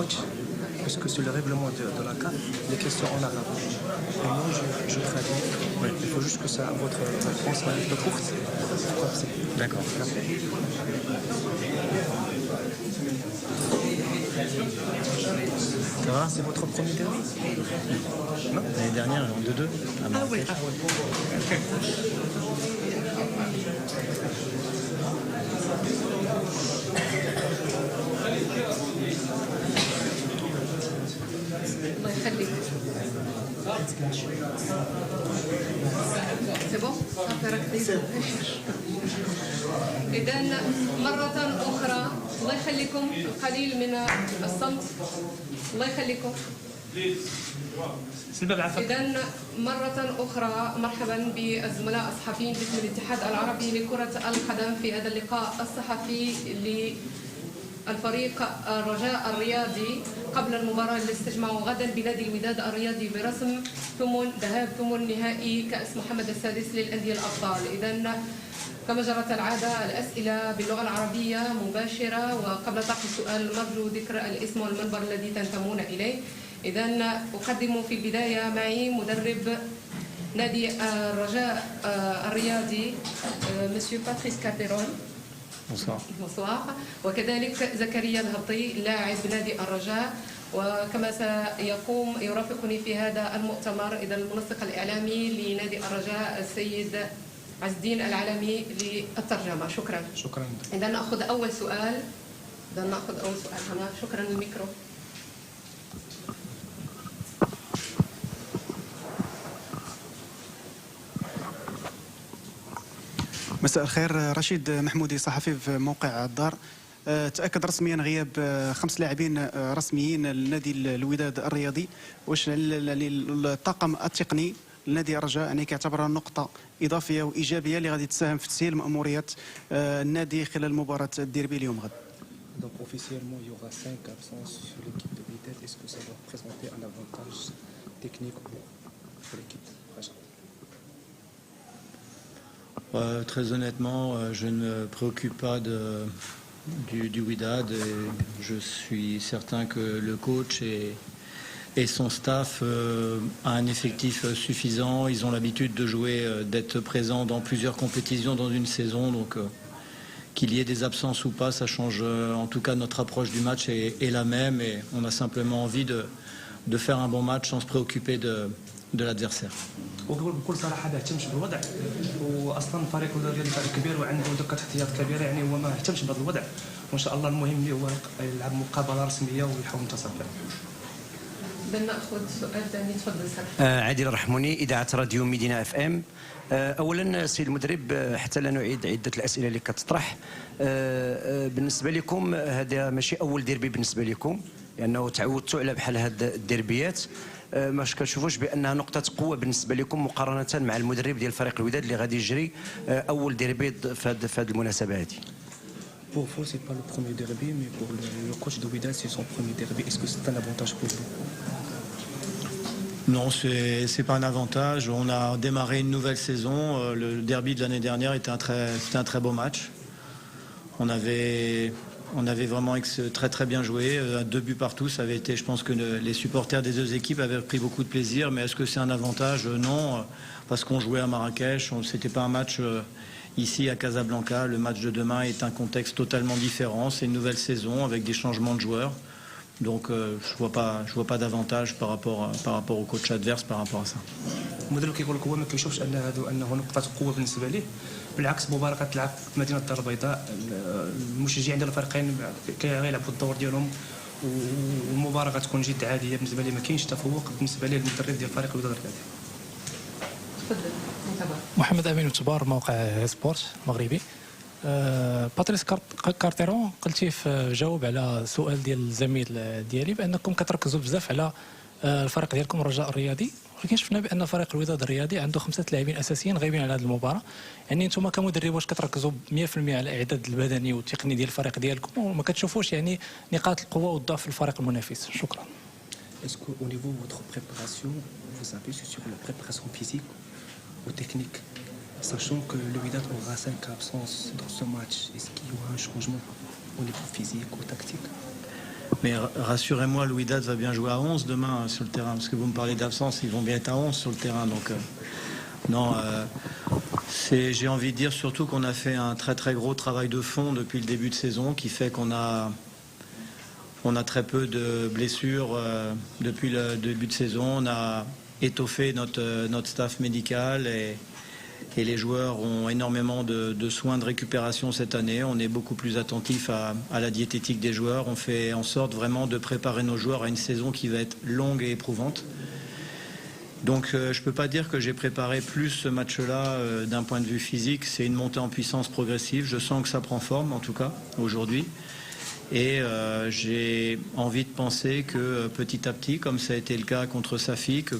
coach, puisque sur le règlement de la CAF, les questions en arabe. Et moi, je traduis. Oui. Il faut juste que ça, votre réponse soit un peu courte. D'accord. Ça va, c'est votre premier derby? Non, l'année dernière, en 2-2. Ah oui, ah oui. الله يخليك. C'est bon? إذا مرة أخرى الله يخليكم القليل من الصمت. الله يخليكم. إذا مرة أخرى مرحبا بالزملاء الصحفيين باسم الاتحاد العربي لكرة القدم في هذا اللقاء الصحفي للفريق الرجاء الرياضي قبل المباراة اللي استجمعوا غدا بنادي الوداد الرياضي برسم ثمن نهائي كأس محمد السادس للأندية الأبطال. إذا كما جرت العادة الأسئلة باللغة العربية مباشرة، وقبل طرح السؤال نرجو ذكر الاسم والمنبر الذي تنتمون إليه. إذا أقدم في البداية معي مدرب نادي الرجاء الرياضي مسيو باتريس كارتيرون. bonsoir. وكذلك زكريا الهبطي لاعب نادي الرجاء، وكما يرافقني في هذا المؤتمر إذا المنسق الإعلامي لنادي الرجاء السيد عز الدين العالمي للترجمة. شكرا. إذا نأخذ أول سؤال. هنا. شكرا الميكرو. مساء الخير، رشيد محمودي صحفي في موقع الدار. تأكد رسميا غياب 5 لاعبين رسميين لنادي الوداد الرياضي. واش الطاقم التقني لنادي الرجاء يعني كيعتبرها نقطة إضافية وإيجابية اللي غادي تساهم في تسهيل مأموريات النادي خلال مباراة الديربي اليوم غد؟ Donc officiellement, il y aura 5 absences sur l'équipe de Wydad. Est-ce que ça va présenter un avantage technique pour l'équipe? Très honnêtement, je ne me préoccupe pas du Wydad et je suis certain que le coach et son staff a un effectif suffisant. Ils ont l'habitude de jouer, d'être présents dans plusieurs compétitions dans une saison. Donc qu'il y ait des absences ou pas, ça change en tout cas notre approche du match est la même et on a simplement envie de faire un bon match sans se préoccuper de l'adversaire. بكل صراحه ما اهتمش بالوضع، واصلا فريق الرياضي فريق كبير وعنده دكه احتياط كبيره يعني، هو ما اهتمش بهذا الوضع، وان شاء الله المهم اللي هو يلعب مقابله رسميه ويحاول ينتصر فيها. بدنا ناخذ سؤال ثاني. تفضل سر. عادل الرحموني، اذاعه راديو مدينه اف ام. اولا سيد المدرب، حتى لا نعيد عده الاسئله اللي كتطرح، بالنسبه لكم هذا ماشي اول ديربي بالنسبه لكم، لانه تعودتوا على بحال هاد الديربيات. ماش كتشوفوش بانها نقطه قوه بالنسبه لكم مقارنه مع المدرب ديال فريق الوداد اللي غادي يجري اول ديربي في هذه المناسبه هذه؟ Pour vous, c'est pas le premier derby, mais pour le coach de Wydad, c'est son premier derby. Est-ce que c'est un avantage pour vous? Non, c'est pas un avantage. On a démarré une nouvelle saison. Le derby de l'année dernière était un très beau match. On avait vraiment très bien joué. 2 buts partout, ça avait été, je pense que les supporters des 2 équipes avaient pris beaucoup de plaisir. Mais est-ce que c'est un avantage? Non, parce qu'on jouait à Marrakech. C'était pas un match ici à Casablanca. Le match de demain est un contexte totalement différent. C'est une nouvelle saison avec des changements de joueurs. Donc je vois pas d'avantage par rapport au coach adverse par rapport à ça. المدرب كيقول لك هو ما كيشوفش انه نقطه قوه بالنسبه ليه، بالعكس مباراه كتلعب في مدينه الدار البيضاء، المشجعين ديال الفريقين كيلعبوا الدور ديالهم، والمباراه غتكون جد عاديه بالنسبه لي، ما كاينش تفوق بالنسبه لي للمدرب ديال فريق الوداد الرياضي. تفضل. محمد امين وتبار، موقع سبورت مغربي. باتريس كارتيرون، قلتي في جواب على سؤال ديال الزميل ديالي بانكم كتركزوا بزاف على الفريق ديالكم الرجاء الرياضي، ولكن شفنا بان فريق الوداد الرياضي عنده 5 لاعبين اساسيين غايبين على هذه المباراه. يعني انتم كمدرب واش كتركزوا 100% على الاعداد البدني والتقني ديال الفريق ديالكم، وما كتشوفوش يعني نقاط القوه والضعف في الفريق المنافس؟ شكرا. Est-ce qu'au niveau de votre préparation, vous avez sur la préparation physique ou technique, sachant que le Wydad aura 5 absences dans ce match, est-ce qu'il y aura un changement au niveau physique ou tactique? Mais rassurez-moi, le Wydad va bien jouer à 11 demain sur le terrain, parce que vous me parlez d'absence, ils vont bien être à 11 sur le terrain. Donc, non, j'ai envie de dire surtout qu'on a fait un très très gros travail de fond depuis le début de saison, qui fait qu'on a très peu de blessures depuis le début de saison. On a étoffé notre staff médical et les joueurs ont énormément de soins de récupération cette année. On est beaucoup plus attentif à la diététique des joueurs. On fait en sorte vraiment de préparer nos joueurs à une saison qui va être longue et éprouvante. Donc je ne peux pas dire que j'ai préparé plus ce match-là d'un point de vue physique. C'est une montée en puissance progressive. Je sens que ça prend forme, en tout cas, aujourd'hui. Et j'ai envie de penser que petit à petit, comme ça a été le cas contre Safi, que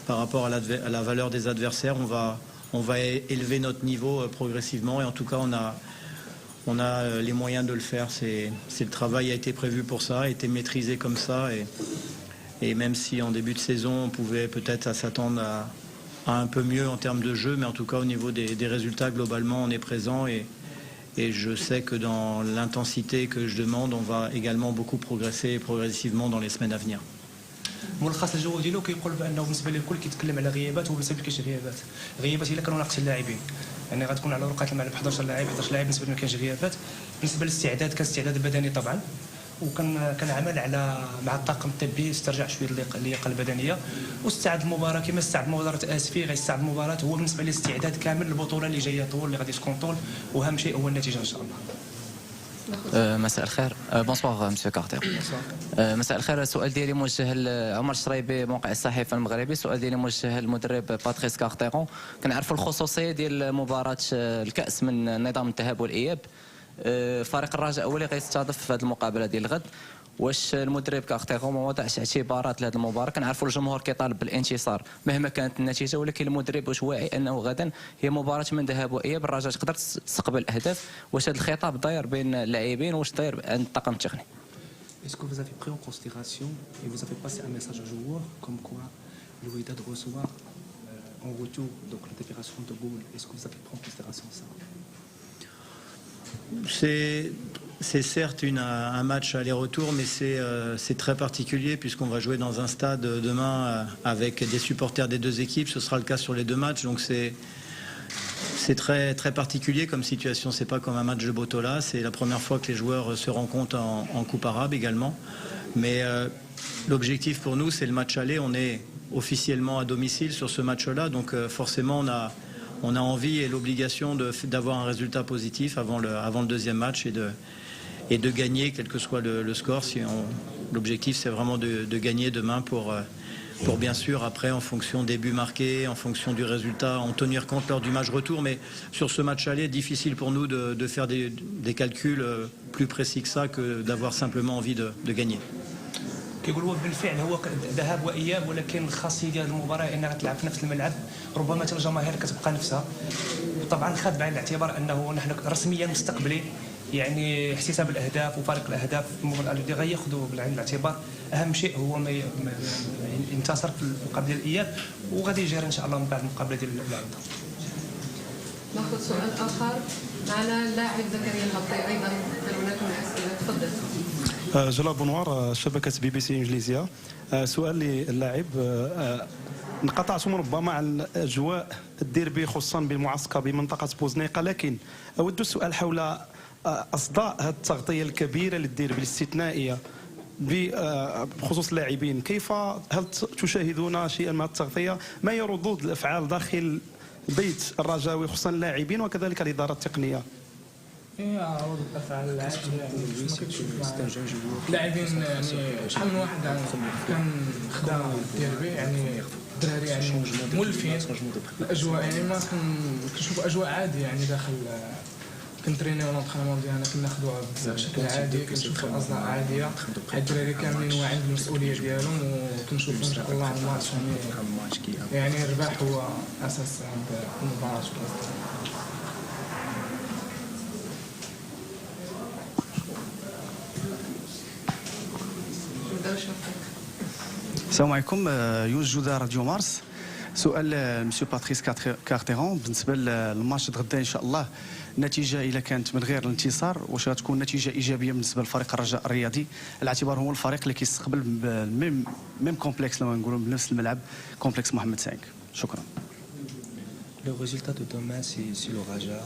par rapport à la valeur des adversaires, on va élever notre niveau progressivement. Et en tout cas, on a les moyens de le faire. Le travail a été prévu pour ça, a été maîtrisé comme ça. Et même si en début de saison, on pouvait peut-être s'attendre à un peu mieux en termes de jeu, mais en tout cas, au niveau des résultats, globalement, on est présent. Et je sais que dans l'intensité que je demande, on va également beaucoup progresser progressivement dans les semaines à venir. ملخص الجو ديالو كيقول بانه بالنسبه للكل كيتكلم على غيابات وبالنسبه كاينش غيابات الا كانوا ناقصين اللاعبين يعني غتكون على ورقه الملعب 11 لاعب بالنسبه ما كاينش غيابات بالنسبه للاستعداد كان استعداد بدني طبعا وكان عمل مع الطاقم الطبي استرجاع شويه اللياقه البدنيه واستعد المباراه كما استعد مباراه اسفي غيستعد المباراه هو بالنسبه للاستعداد كامل للبطوله اللي جايه طول اللي غادي تكون طول واهم شيء هو النتيجه ان شاء الله. مساء الخير بونسوار مسيو كارتير. مساء الخير. السؤال ديالي موجه لعمر الشريبي موقع الصحيفه المغربي. السؤال ديالي موجه للمدرب باتريس كارتيرون. كنعرفوا الخصوصيه ديال مباراه الكاس من نظام الذهاب والاياب. فريق الرجاء هو اللي غيستضيف في هذه المقابله ديال الغد. واش المدرب كارتيرون ما وضعش اعتبارات لهذه المباراه؟ كنعرفوا الجمهور كيطالب بالانتصار مهما كانت النتيجه ولكن المدرب واش واعي انه غدا هي مباراه من ذهاب واياب الرجاء تقدر تستقبل اهداف؟ واش هذا الخطاب داير بين اللاعبين واش داير عند الطاقم التقني؟ Est-ce que vous avez pris en considération et vous avez passé un message aux joueurs comme quoi le Wydad reçoit en retour donc la défération de Boul? Est-ce que vous avez pris en considération ça? C'est certes un match aller-retour, mais c'est très particulier puisqu'on va jouer dans un stade demain avec des supporters des deux équipes. Ce sera le cas sur les deux matchs, donc c'est très, très particulier comme situation. C'est pas comme un match de Botola. C'est la première fois que les joueurs se rencontrent en Coupe arabe également. Mais l'objectif pour nous, c'est le match aller. On est officiellement à domicile sur ce match-là, donc forcément on a envie et l'obligation d'avoir un résultat positif avant le deuxième match et de gagner quel que soit le score. L'objectif c'est vraiment de gagner demain pour bien sûr après en fonction des buts marqués, en fonction du résultat, en tenir compte lors du match retour. Mais sur ce match aller, difficile pour nous de faire des calculs plus précis que ça, que d'avoir simplement envie de gagner. كيقول هو بالفعل هو ذهاب واياب ولكن الخاصيه ديال المباراه انها غتلعب في نفس الملعب ربما الجماهير كتبقى نفسها وطبعا خاد بعين الاعتبار انه نحن رسميا مستقبلين يعني احتساب الاهداف وفارق الاهداف في المباراه اللي غياخذوا بعين الاعتبار اهم شيء هو ما ينتصر في المقابله ديال الاياب وغادي يجري ان شاء الله من بعد المقابله ديال العوده. ناخذ سؤال اخر معنا اللاعب زكريا الهبطي ايضا هل هناك من اسئله؟ تفضل. جلال بونوار شبكة BBC إنجليزية. سؤال للاعب انقطعتم ربما عن أجواء الديربي خصوصا بالمعسكر بمنطقة بوزنيقة لكن أود السؤال حول أصداء هذه التغطية الكبيرة للديربي الاستثنائية بخصوص اللاعبين. كيف هل تشاهدون شيئا من التغطية؟ ما هي ردود الأفعال داخل البيت الرجاوي خصوصا اللاعبين وكذلك الإدارة التقنية؟ ردود افعال اللاعبين يعني شحال من واحد كان خدام الديربي يعني الدراري يعني مولفين الاجواء يعني ما كنشوف اجواء عاديه يعني داخل كنترينيو لونطرينمون ديالنا كناخذوها بشكل عادي كنشوفوا الاصداء عاديه الدراري كاملين واعيين بالمسؤوليه ديالهم وكنشوفوا ان شاء الله الماتش يعني الرباح هو اساس المباراه. السلام عليكم. يونس جوده راديو مارس. سؤال مسيو باتريس كارتيرون بالنسبه للماتش غدا ان شاء الله النتيجه اذا كانت من غير الانتصار واش غتكون نتيجه ايجابيه بالنسبه لفريق الرجاء الرياضي على اعتبار هو الفريق اللي كيستقبل ميم كومبلكس لو نقولوا بنفس الملعب كومبلكس محمد سعيد. شكرا. Le résultat de demain, si le Raja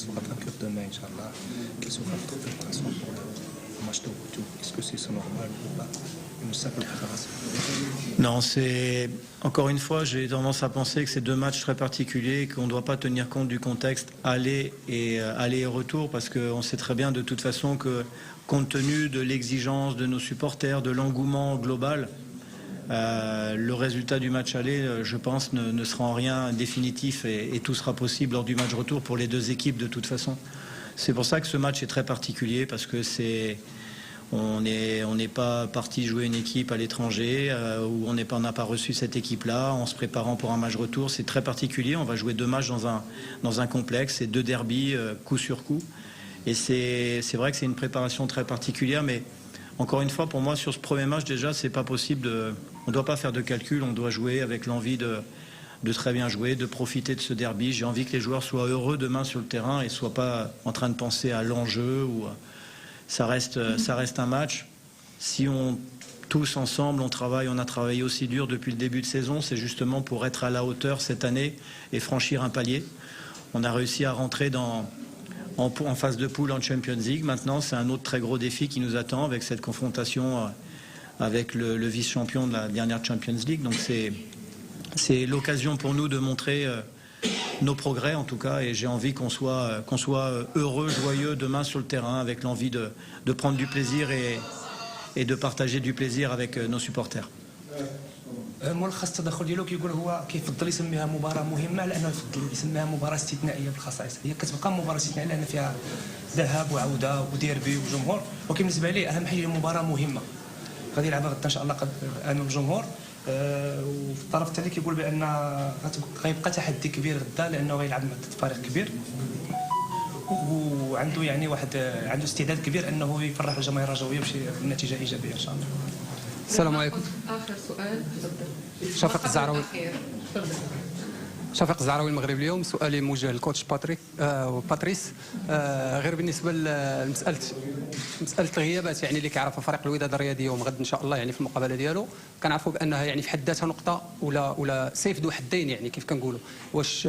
sera vainqueur demain, Inch'Allah, quelle sera votre préparation pour le match de retour? Est-ce que c'est normal ou pas? Une simple préparation? Non, c'est encore une fois, j'ai tendance à penser que c'est deux matchs très particuliers, qu'on ne doit pas tenir compte du contexte aller et retour, parce qu'on sait très bien de toute façon que, compte tenu de l'exigence de nos supporters, de l'engouement global, le résultat du match aller, je pense, ne sera en rien définitif et tout sera possible lors du match retour pour les deux équipes de toute façon. C'est pour ça que ce match est très particulier, parce que on n'est pas parti jouer une équipe à l'étranger où on n'a pas reçu cette équipe-là en se préparant pour un match retour. C'est très particulier. On va jouer deux matchs dans un complexe et deux derbys coup sur coup. Et c'est vrai que c'est une préparation très particulière, mais encore une fois, pour moi, sur ce premier match, déjà, c'est pas possible on ne doit pas faire de calcul, on doit jouer avec l'envie de très bien jouer, de profiter de ce derby. J'ai envie que les joueurs soient heureux demain sur le terrain et ne soient pas en train de penser à l'enjeu. Ça reste un match. Si tous ensemble, on a travaillé aussi dur depuis le début de saison, c'est justement pour être à la hauteur cette année et franchir un palier. On a réussi à rentrer en phase de poule en Champions League. Maintenant, c'est un autre très gros défi qui nous attend avec cette confrontation avec le vice-champion de la dernière Champions League. Donc c'est l'occasion pour nous de montrer nos progrès en tout cas, et j'ai envie qu'on soit heureux, joyeux demain sur le terrain, avec l'envie de prendre du plaisir et de partager du plaisir avec nos supporters. ملخص التدخل ديالو كيقول هو كيفضل يسميها مباراه مهمه على انه يفضل يسميها مباراه استثنائيه بالخصائص. هي كتبقى مباراه استثنائيه لان فيها ذهاب وعوده وديربي وجمهور، ولكن بالنسبه لي اهم حاجه هي مباراه مهمه غادي يلعبها غدا ان شاء الله امام الجمهور. وفي الطرف الثاني كيقول بان غيبقى تحدي كبير غدا لانه غيلعب ضد فريق كبير وعنده يعني عنده استعداد كبير انه يفرح الجماهير الرجاويه بشي نتيجه ايجابيه ان شاء الله. السلام عليكم. اخر سؤال تفضل. شفيق الزعراوي. شفيق الزعراوي المغرب اليوم. سؤالي موجه للكوتش باتريس. غير بالنسبه لمساله الغيابات يعني اللي كيعرفها فريق الوداد الرياضي يوم غد ان شاء الله يعني في المقابله ديالو، كنعرفوا بانها يعني في حد ذاتها نقطه ولا سيف ذو حدين يعني كيف كنقولوا. واش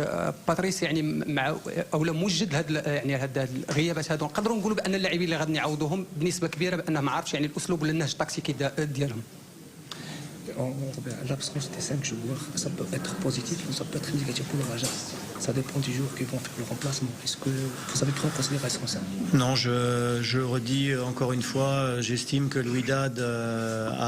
باتريس يعني مع اولا موجد هاد الغيابات هادو نقدروا نقولوا بان اللاعبين اللي غادي نعوضوهم بنسبه كبيره بانه ما عرفش يعني الاسلوب ولا النهج التكتيكي ديالهم؟ L'absence des 5 joueurs, ça peut être positif ou ça peut être négatif pour le Raja. Ça dépend des joueurs qui vont faire le remplacement. Est-ce que vous avez pris en considération ça? Non, je redis encore une fois, j'estime que le Wydad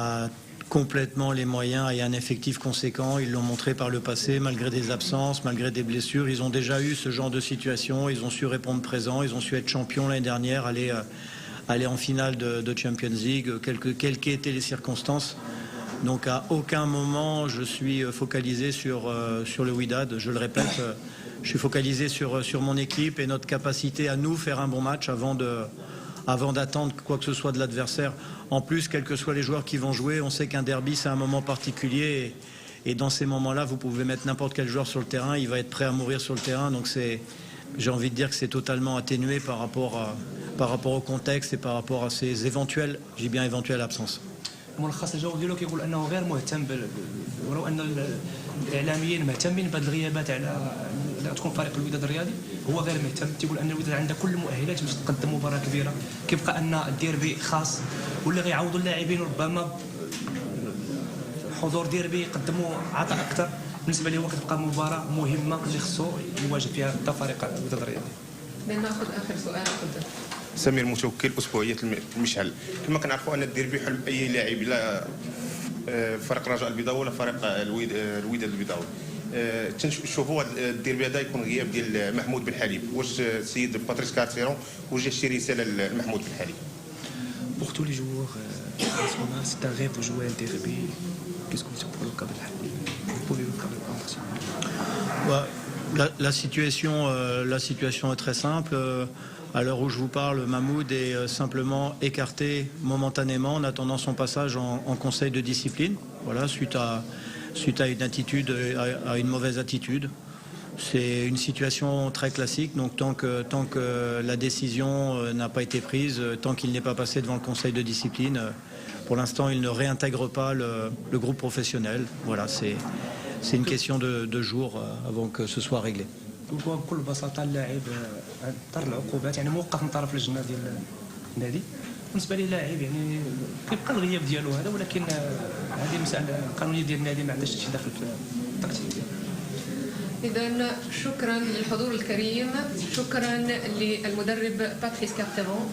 a complètement les moyens et un effectif conséquent. Ils l'ont montré par le passé, malgré des absences, malgré des blessures. Ils ont déjà eu ce genre de situation, ils ont su répondre présent, ils ont su être champions l'année dernière, aller en finale de Champions League, quelles qu'aient été les circonstances. Donc à aucun moment je suis focalisé sur le Wydad. Je le répète, je suis focalisé sur mon équipe et notre capacité à nous faire un bon match avant d'attendre quoi que ce soit de l'adversaire. En plus, quels que soient les joueurs qui vont jouer, on sait qu'un derby c'est un moment particulier et dans ces moments-là, vous pouvez mettre n'importe quel joueur sur le terrain, il va être prêt à mourir sur le terrain. Donc j'ai envie de dire que c'est totalement atténué par rapport au contexte et par rapport à ces éventuelles absences. ملخص الجواب ديالو كيقول انه غير مهتم ولو ان الاعلاميين مهتمين بهذه الغيابات على تكون فريق الوداد الرياضي، هو غير مهتم. تيقول ان الوداد عنده كل المؤهلات باش تقدم مباراه كبيره. كيبقى ان الديربي خاص واللي غيعوضوا اللاعبين ربما حضور ديربي يقدموا عطاء اكثر. بالنسبه لي هو كتبقى مباراه مهمه اللي خصو يواجه فيها فريق الوداد الرياضي. ناخذ اخر سؤال تفضل. سمير متوكل اسبوعيه المشعل. كما كنعرفوا ان الديربي حلم اي لاعب، لا فريق الرجاء البيضاوي ولا فريق الوداد البيضاوي. تنشوفوا الديربي هذا يكون غياب ديال محمود بن حليب. واش السيد باتريس كارتيرون وجه شي رساله لمحمود بن حليب؟ Pour tous les joueurs nationaux, c'est un rêve de jouer un derby. Qu'est-ce que vous dites pour le cas de Halim? Vous pouvez vous parler La situation est très simple. À l'heure où je vous parle, Mahmoud est simplement écarté momentanément en attendant son passage en conseil de discipline. Voilà, suite à une attitude, à une mauvaise attitude. C'est une situation très classique, donc tant que la décision n'a pas été prise, tant qu'il n'est pas passé devant le conseil de discipline, pour l'instant il ne réintègre pas le groupe professionnel. Voilà, c'est une question de jours avant que ce soit réglé. بكل بساطه اللاعب اضطر لعقوبات يعني موقف من طرف اللجنه ديال النادي. بالنسبه لي لاعب يعني كيبقى الغياب ديالو هذا، ولكن هذه مساله قانونيه ديال النادي ما عندهاش شي دخل في التقتيل ديالو. إذا شكرا للحضور الكريم، شكرا للمدرب باتريس كارتيرون،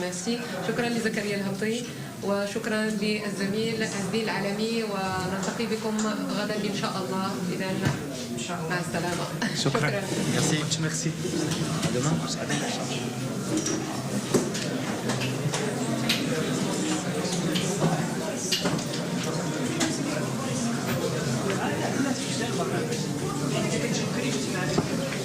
ميرسي، شكرا لزكريا الهبطي، وشكرا للزميل هزيل العالمي، ونلتقي بكم غدا إن شاء الله. إذا مع السلامة. شكرا. ميرسي.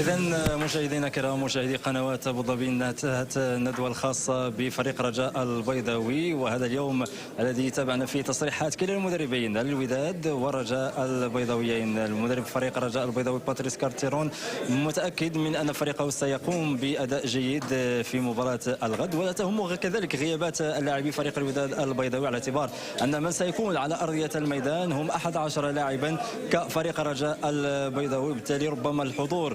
إذا مشاهدينا الكرام، مشاهدي قنوات أبو ظبي، انتهت الندوة الخاصة بفريق رجاء البيضاوي، وهذا اليوم الذي تابعنا فيه تصريحات كلا المدربين الوداد والرجاء البيضاويين. المدرب فريق رجاء البيضاوي باتريس كارتيرون متأكد من أن فريقه سيقوم بأداء جيد في مباراة الغد، ولا تهمه كذلك غيابات اللاعبي فريق الوداد البيضاوي، على اعتبار أن من سيكون على أرضية الميدان هم 11 لاعبا كفريق رجاء البيضاوي، بالتالي ربما الحضور